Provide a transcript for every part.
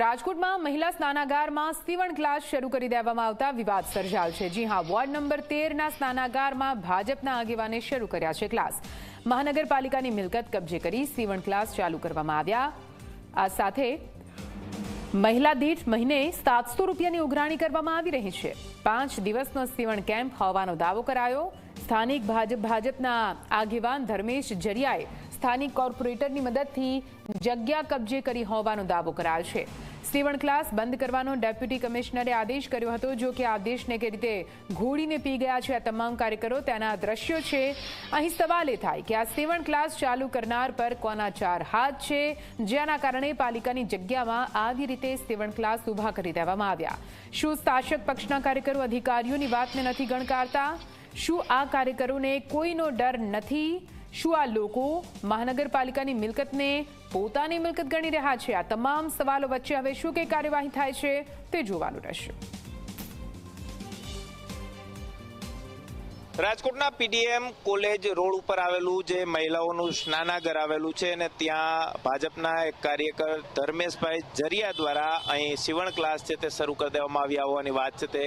રાજકોટમાં મહિલા સ્નાનાગારમાં સીવણ ક્લાસ શરૂ કરી દેવામાં આવતા વિવાદ સર્જાયો છે। જી હા, વોર્ડ નંબર 13ના સ્નાનાગારમાં ભાજપના આગેવાને શરૂ કર્યા છે ક્લાસ। મહાનગરપાલિકાની મિલકત કબજે કરી સીવણ ક્લાસ ચાલુ કરવામાં આવ્યા। આ સાથે મહિલા દીઠ મહિને 700 રૂપિયાની ઉઘરાણી કરવામાં આવી રહી છે। 5 દિવસનો સીવણ કેમ્પ હોવાનો દાવો કરાયો। સ્થાનિક ભાજપના આગેવાન ધર્મેશ જરિયાએ સ્થાનિક કોર્પોરેટરની મદદથી જગ્યા કબજે કરી હોવાનો દાવો કરાયો છે। સીવણ ક્લાસ બંધ કરવાનો ડેપ્યુટી કમિશનરે આદેશ કર્યો હતો, જો કે આદેશને કે રીતે ઘોડીને પી ગયા છે આ તમામ કાર્યકરો। તેના દ્રશ્યો છે। અહીં સવાલ એ થાય કે આ સીવણ ક્લાસ ચાલુ કરનાર પર કોના 4 હાથ છે, જેના કારણે પાલિકાની જગ્યામાં આવી રીતે સીવણ ક્લાસ ઊભા કરી દેવામાં આવ્યા। શું શાસક પક્ષના કાર્યકરો અધિકારીઓની વાતને નથી ગણકારતા? શું આ કાર્યકરોને કોઈનો ડર નથી? શું આ લોકો મહાનગરપાલિકાની મિલકતને પોતાની મિલકત ગણી રહ્યા છે? આ તમામ સવાલો વચ્ચે હવે શું કે કાર્યવાહી થાય છે તે જોવાનું રહેશે। રાજકોટના પીડીએમ કોલેજ રોડ ઉપર આવેલું જે મહિલાઓનું સ્નાનાગર આવેલું છે અને ત્યાં ભાજપના એક કાર્યકર ધર્મેશભાઈ જરિયા દ્વારા અહીં સીવણ ક્લાસ છે તે શરૂ કરી દેવામાં આવ્યા હોવાની વાત છે તે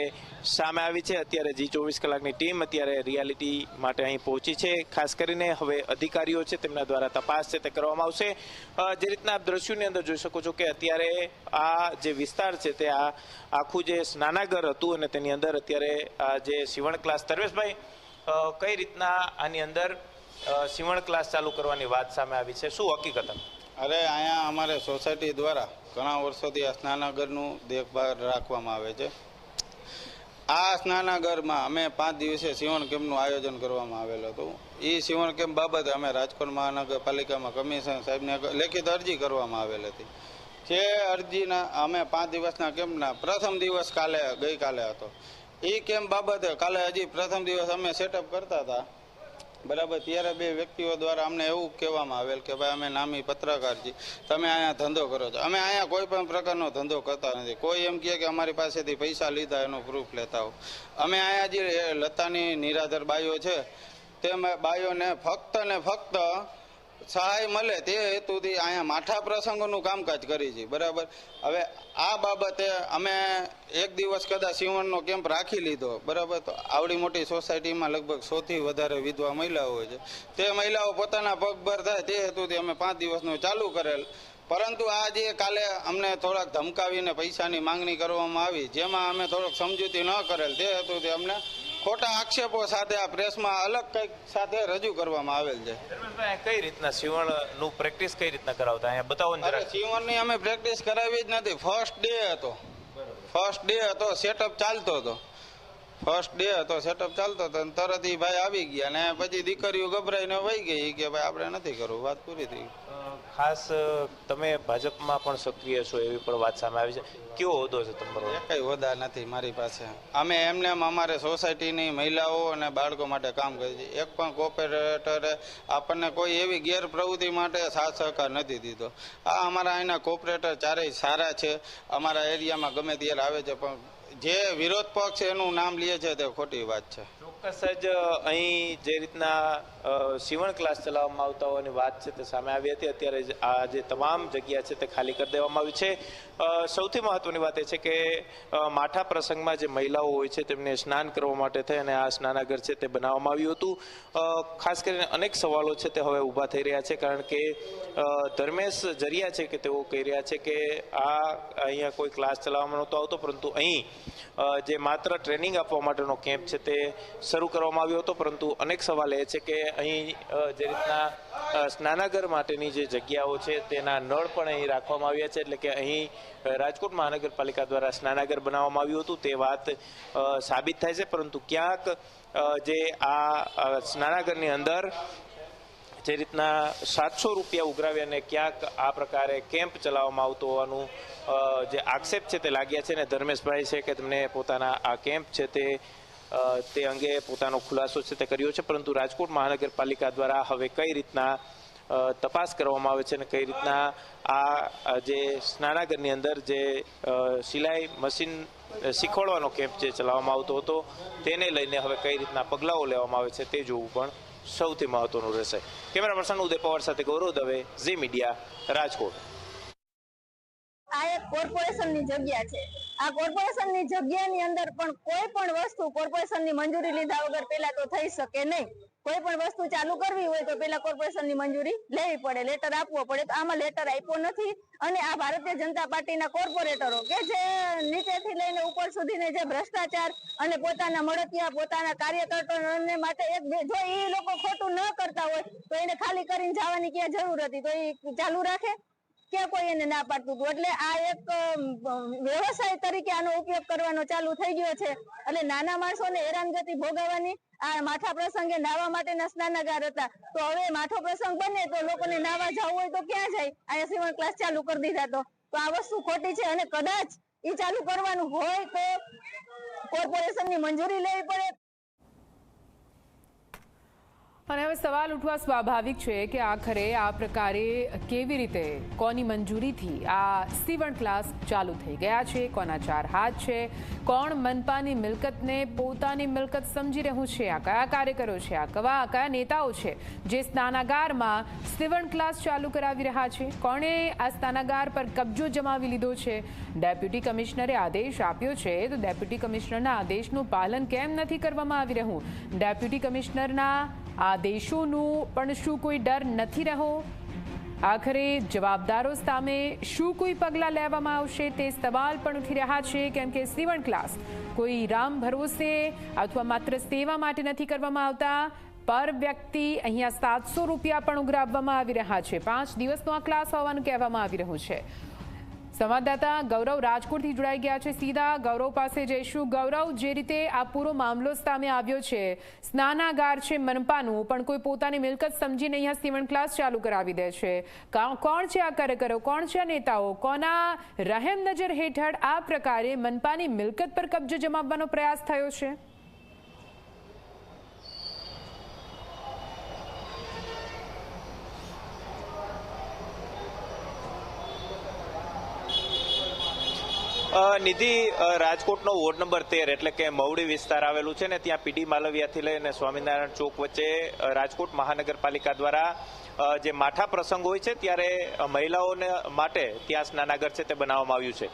સામે આવી છે। અત્યારે G24 કલાકની ટીમ અત્યારે રિયાલિટી માટે અહીં પહોંચી છે। ખાસ કરીને હવે અધિકારીઓ છે તેમના દ્વારા તપાસ છે તે કરવામાં આવશે। જે રીતના આપ દ્રશ્યોની અંદર જોઈ શકો છો કે અત્યારે આ જે વિસ્તાર છે તે આ આખું જે સ્નાનાગર હતું અને તેની અંદર અત્યારે આ જે સીવણ ક્લાસ ધર્મેશભાઈ કઈ રીતના આની અંદર સીવણ ક્લાસ ચાલુ કરવાની વાત સામે આવી છે, શું હકીકત? અરે અહીંયા અમારે સોસાયટી દ્વારા ઘણા વર્ષોથી આ સ્નાનાગરનું દેખભાળ રાખવામાં આવે છે। આ સ્નાનાગરમાં અમે 5 દિવસે સીવણ કેમ્પનું આયોજન કરવામાં આવેલું હતું। એ સીવણ કેમ્પ બાબતે અમે રાજકોટ મહાનગરપાલિકામાં કમિશનર સાહેબને લેખિત અરજી કરવામાં આવેલી હતી। જે અરજીના અમે 5 દિવસના કેમ્પના પ્રથમ દિવસ ગઈકાલે હતો। એ કેમ્પ બાબતે કાલે હજી પ્રથમ દિવસ અમે સેટઅપ કરતા હતા, બરાબર। ત્યારે 2 વ્યક્તિઓ દ્વારા અમને એવું કહેવામાં આવેલ કે ભાઈ અમે નામી પત્રકાર છીએ, તમે અહીંયા ધંધો કરો છો। અમે અહીંયા કોઈ પણ પ્રકારનો ધંધો કરતા નથી। કોઈ એમ કહે કે અમારી પાસેથી પૈસા લીધા એનો પ્રૂફ લેતા હો। અમે અહીંયા જે લતાની નિરાધાર બાઈઓ છે તે બાઈઓને ફક્ત ને ફક્ત સહાય મળે તે હેતુથી અહીંયા માઠા પ્રસંગોનું કામકાજ કરી છે, બરાબર। હવે આ બાબતે અમે એક દિવસ કદાચ સીવણનો કેમ્પ રાખી લીધો, બરાબર। તો આવડી મોટી સોસાયટીમાં લગભગ 100 થી વધારે વિધવા મહિલાઓ હોય છે। તે મહિલાઓ પોતાના પગભર થાય તે હેતુથી અમે 5 દિવસનું ચાલુ કરેલ। પરંતુ આ જે કાલે અમને થોડાક ધમકાવીને પૈસાની માંગણી કરવામાં આવી, જેમાં અમે થોડોક સમજૂતી ન કરેલ તે હેતુથી અમને ખોટા આક્ષેપો સાથે આ પ્રેસમાં અલગ કંઈક સાથે રજૂ કરવામાં આવેલ છે। કઈ રીતના સીવણનું પ્રેક્ટિસ કઈ રીતના કરાવતા અહીંયા બતાવો ને જરા। સીવણની અમે પ્રેક્ટિસ કરાવી જ નથી। ફર્સ્ટ ડે હતો સેટઅપ ચાલતો હતો। તરત એ ભાઈ આવી ગયા ને પછી દીકરીઓ ગભરાઈને વહી ગઈ કે ભાઈ આપણે નથી કરવું, વાત પૂરી થઈ। ખાસ તમે ભાજપમાં પણ સક્રિય છો એવી પણ વાત સામે આવી છે, કયો હોદ્દો છે તમારો? કઈ હોદ્દા નથી મારી પાસે। અમે એમને અમારે સોસાયટીની મહિલાઓ અને બાળકો માટે કામ કરીએ છીએ। એક પણ કોર્પોરેટરે આપણને કોઈ એવી ગેરપ્રવૃત્તિ માટે સાથ સહકાર નથી દીધો। આ અમારા અહીંના કોર્પોરેટર ચારેય સારા છે, અમારા એરિયામાં ગમે ત્યારે આવે છે, પણ જે વિરોધ પક્ષ એનું નામ લે છે તે ખોટી વાત છે। ચોક્કસ જ અહીં જે રીતના સીવણ ક્લાસ ચલાવવામાં આવતા હોવાની વાત છે તે સામે આવી હતી। અત્યારે આ જે તમામ જગ્યા છે તે ખાલી કરી દેવામાં આવી છે। સૌથી મહત્વની વાત એ છે કે માઠા પ્રસંગમાં જે મહિલાઓ હોય છે તેમને સ્નાન કરવા માટે થઈ અને આ સ્નાનાગર છે તે બનાવવામાં આવ્યું હતું। ખાસ કરીને અનેક સવાલો છે તે હવે ઊભા થઈ રહ્યા છે, કારણ કે ધર્મેશ જરિયા છે કે તેઓ કહી રહ્યા છે કે આ અહીંયા કોઈ ક્લાસ ચલાવવામાં નહોતો આવતો, પરંતુ અહીં જે માત્ર ટ્રેનિંગ આપવા માટેનો કેમ્પ છે તે શરૂ કરવામાં આવ્યો હતો। પરંતુ અનેક સવાલ એ છે કે અહીં જે રીતના સ્નાનાગર માટેની જે જગ્યાઓ છે તેના નળ પણ અહીં રાખવામાં આવ્યા છે, એટલે કે અહીં રાજકોટ મહાનગરપાલિકા દ્વારા સ્નાનાગર બનાવવામાં આવ્યું હતું તે વાત સાબિત થાય છે। પરંતુ ક્યાંક જે આ સ્નાનાગરની અંદર જે રીતના 700 રૂપિયા ઉઘરાવી અને ક્યાંક આ પ્રકારે કેમ્પ ચલાવવામાં આવતો હોવાનું જે આક્ષેપ છે તે લાગ્યા છે। અને ધર્મેશભાઈ છે કે તેમને પોતાના આ કેમ્પ છે તે અંગે પોતાનો ખુલાસો છે તે કર્યો છે, પરંતુ રાજકોટ મહાનગરપાલિકા દ્વારા હવે કઈ રીતના તપાસ કરવામાં આવે છે અને કઈ રીતના આ જે સ્નાનાગરની અંદર જે સિલાઈ મશીન શીખવાડવાનો કેમ્પ જે ચલાવવામાં આવતો હતો તેને લઈને હવે કઈ રીતના પગલાઓ લેવામાં આવે છે તે જોવું પણ સૌથી મહત્વનું રહેશે। કેમેરા પર્સન ઉદય પવાર સાથે ગૌરવ દવે, ઝી મીડિયા, રાજકોટ। આ એક કોર્પોરેશનની જગ્યા છે. આ કોર્પોરેશનની જગ્યાની અંદર પણ કોઈ પણ વસ્તુ કોર્પોરેશનની મંજૂરી લીધા વગર પેલા તો થઈ શકે નહીં. કોઈ પણ વસ્તુ ચાલુ કરવી હોય તો પેલા કોર્પોરેશનની મંજૂરી લેવી પડે, લેટર આપવો પડે. તો આમાં લેટર આપ્યો નથી અને આ ભારતીય જનતા પાર્ટીના કોર્પોરેટરો કે જે નીચેથી લઈને ઉપર સુધીને જે ભ્રષ્ટાચાર અને પોતાના મળતિયા પોતાના કાર્યકર્તાઓને માટે જો એ લોકો ખોટું ન કરતા હોય તો એને ખાલી કરીને જવાની ક્યાં જરૂર હતી? તો એ ચાલુ રાખે કે કોઈ એને ના પાડતું હતું? એટલે આ એક વ્યવસાય તરીકે આનો ઉપયોગ કરવાનો ચાલુ થઈ ગયો છે. એટલે નાના માણસોને હેરાનગતિ ભોગવવાની. આ માઠા પ્રસંગે નાહવા માટેના સ્નાનાગાર હતા, તો હવે માઠો પ્રસંગ બને તો લોકોને નાહવા જવું હોય તો ક્યાં જાય? અહીંયા સીવણ ક્લાસ ચાલુ કરી દીધા તો આ વસ્તુ ખોટી છે. અને કદાચ એ ચાલુ કરવાનું હોય તો કોર્પોરેશનની મંજૂરી લેવી પડે. અને હવે સવાલ ઉઠવા સ્વાભાવિક છે કે આખરે આ પ્રકારે કેવી રીતે કોની મંજૂરીથી આ સીવણ ક્લાસ ચાલુ થઈ ગયા છે, કોના ચાર હાથ છે, કોણ મનપાની મિલકતને પોતાની મિલકત સમજી રહ્યું છે, આ કયા કાર્યકરો છે, આ કયા નેતાઓ છે જે સ્નાનાગારમાં સીવણ ક્લાસ ચાલુ કરાવી રહ્યા છે, કોણે આ સ્નાનાગાર પર કબજો જમાવી લીધો છે. ડેપ્યુટી કમિશનરે આદેશ આપ્યો છે તો ડેપ્યુટી કમિશનરના આદેશનું પાલન કેમ નથી કરવામાં આવી રહ્યું? ડેપ્યુટી કમિશનરના આદેશોનું પણ શું કોઈ ડર નથી રહ્યો? આખરે જવાબદારો સામે શું કોઈ પગલાં લેવામાં આવશે તે સવાલ પણ ઉઠી રહ્યા છે. કેમ કે સીવણ ક્લાસ કોઈ રામ ભરોસે અથવા માત્ર સેવા માટે નથી કરવામાં આવતા. પર વ્યક્તિ અહીંયા 700 રૂપિયા પણ ઉઘરાવવામાં આવી રહ્યા છે. 5 દિવસનો આ ક્લાસ હોવાનું કહેવામાં આવી રહ્યું છે. સંવાદદાતા ગૌરવ રાજકોટથી જોડાઈ ગયા છે. સીધા ગૌરવ પાસે જઈશું. ગૌરવ, જે રીતે આ પૂરો મામલો સામે આવ્યો છે, સ્નાનાગાર છે મનપાનું, પણ કોઈ પોતાની મિલકત સમજીને અહીંયા સીવણ ક્લાસ ચાલુ કરાવી દે છે. કોણ છે આ કાર્યકરો, કોણ છે આ નેતાઓ, કોના રહેમ નજર હેઠળ આ પ્રકારે મનપાની મિલકત પર કબજો જમાવવાનો પ્રયાસ થયો છે? નિધિ, રાજકોટનો વોર્ડ નંબર 13 એટલે કે મવડી વિસ્તાર આવેલું છે ને, ત્યાં પીડી માલવિયાથી લઈને સ્વામિનારાયણ ચોક વચ્ચે રાજકોટ મહાનગરપાલિકા દ્વારા જે માઠા પ્રસંગ હોય છે ત્યારે મહિલાઓને માટે ત્યાં સ્નાનાગર છે તે બનાવવામાં આવ્યું છે.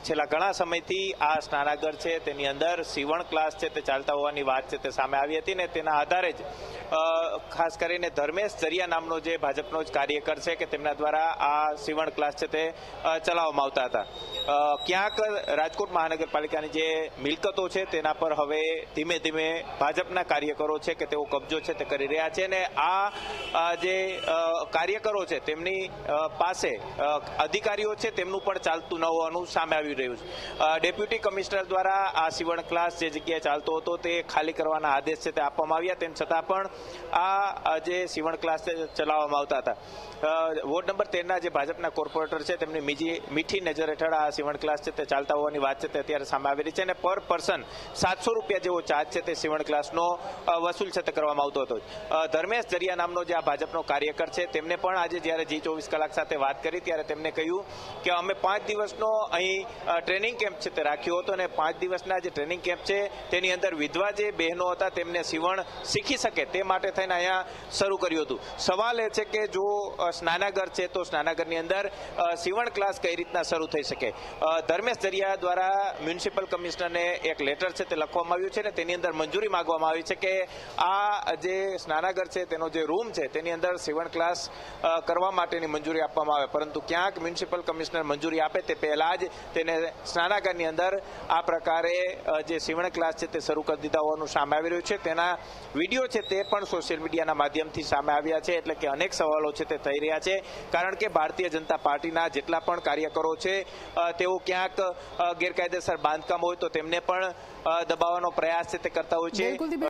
છેલ્લા ઘણા સમયથી આ સ્નાનાગર છે તેની અંદર સીવણ ક્લાસ છે તે ચાલતા હોવાની વાત છે તે સામે આવી હતી ને તેના આધારે જ ખાસ કરીને ધર્મેશ જરિયા નામનો જે ભાજપનો જ કાર્યકર છે કે તેમના દ્વારા આ સીવણ ક્લાસ છે તે ચલાવવામાં આવતા હતા. ક્યાંક રાજકોટ મહાનગરપાલિકાની જે મિલકતો છે તેના પર હવે ધીમે ધીમે ભાજપના કાર્યકરો છે કે તેઓ કબજો છે તે કરી રહ્યા છે. અને આ જે કાર્યકરો છે તેમની પાસે અધિકારીઓ છે તેમનું પણ ચાલતું ન હોવાનું સામે આવી રહ્યું છે. ડેપ્યુટી કમિશનર દ્વારા આ સીવણ ક્લાસ જે જગ્યાએ ચાલતો હતો તે ખાલી કરવાના આદેશ છે તે આપવામાં આવ્યા. તેમ છતાં પણ આ જે સીવણ ક્લાસ ચલાવવામાં આવતા હતા. વોર્ડ નંબર 13ના જે ભાજપના કોર્પોરેટર છે તેમની મીઠી નજર હેઠળ આ સીવણ ક્લાસ છે તે ચાલતા હોવાની વાત છે તે અત્યારે સામે આવી રહી છે. અને પર પર્સન 700 રૂપિયા જેવો ચાર્જ છે તે સીવણ ક્લાસનો વસૂલ છે તે કરવામાં આવતો હતો. ધર્મેશ જરિયા નામનો જે આ ભાજપનો કાર્યકર છે તેમને પણ આજે જ્યારે G24 કલાક સાથે વાત કરી ત્યારે તેમને કહ્યું કે અમે 5 દિવસનો અહીં ટ્રેનિંગ કેમ્પ છે તે રાખ્યો હતો અને 5 દિવસના જે ટ્રેનિંગ કેમ્પ છે તેની અંદર વિધવા જે બહેનો હતા તેમને સીવણ શીખી શકે તે માટે થઈને અહીંયા શરૂ કર્યું હતું. સવાલ એ છે કે જો સ્નાનાગર છે તો સ્નાનાગરની અંદર સીવણ ક્લાસ કઈ રીતના શરૂ થઈ શકે? ધર્મેશ જરિયા દ્વારા મ્યુનિસિપલ કમિશનરને એક લેટર છે તે લખવામાં આવ્યું છે ને તેની અંદર મંજૂરી માંગવામાં આવી છે કે આ જે સ્નાનાગર છે તેનો જે રૂમ છે તેની અંદર સીવણ ક્લાસ કરવા માટેની મંજૂરી આપવામાં આવે. પરંતુ ક્યાંક મ્યુનિસિપલ કમિશનર મંજૂરી આપે તે પહેલા જ તેને સ્નાનાગારની અંદર આ પ્રકારે જે સીવણ ક્લાસ છે તે શરૂ કરી દીધા હોવાનું સામે આવી રહ્યું છે. તેના વિડીયો છે તે પણ સોશિયલ મીડિયાના માધ્યમથી સામે આવ્યા છે. એટલે કે અનેક સવાલો છે તે થઈ રહ્યા છે. કારણ કે ભારતીય જનતા પાર્ટીના જેટલા પણ કાર્યકરો છે તેઓ ક્યાંક ગેરકાયદેસર બાંધકામ હોય તો તેમને પણ દબાવવાનો પ્રયાસ છે તે કરતા હોય છે.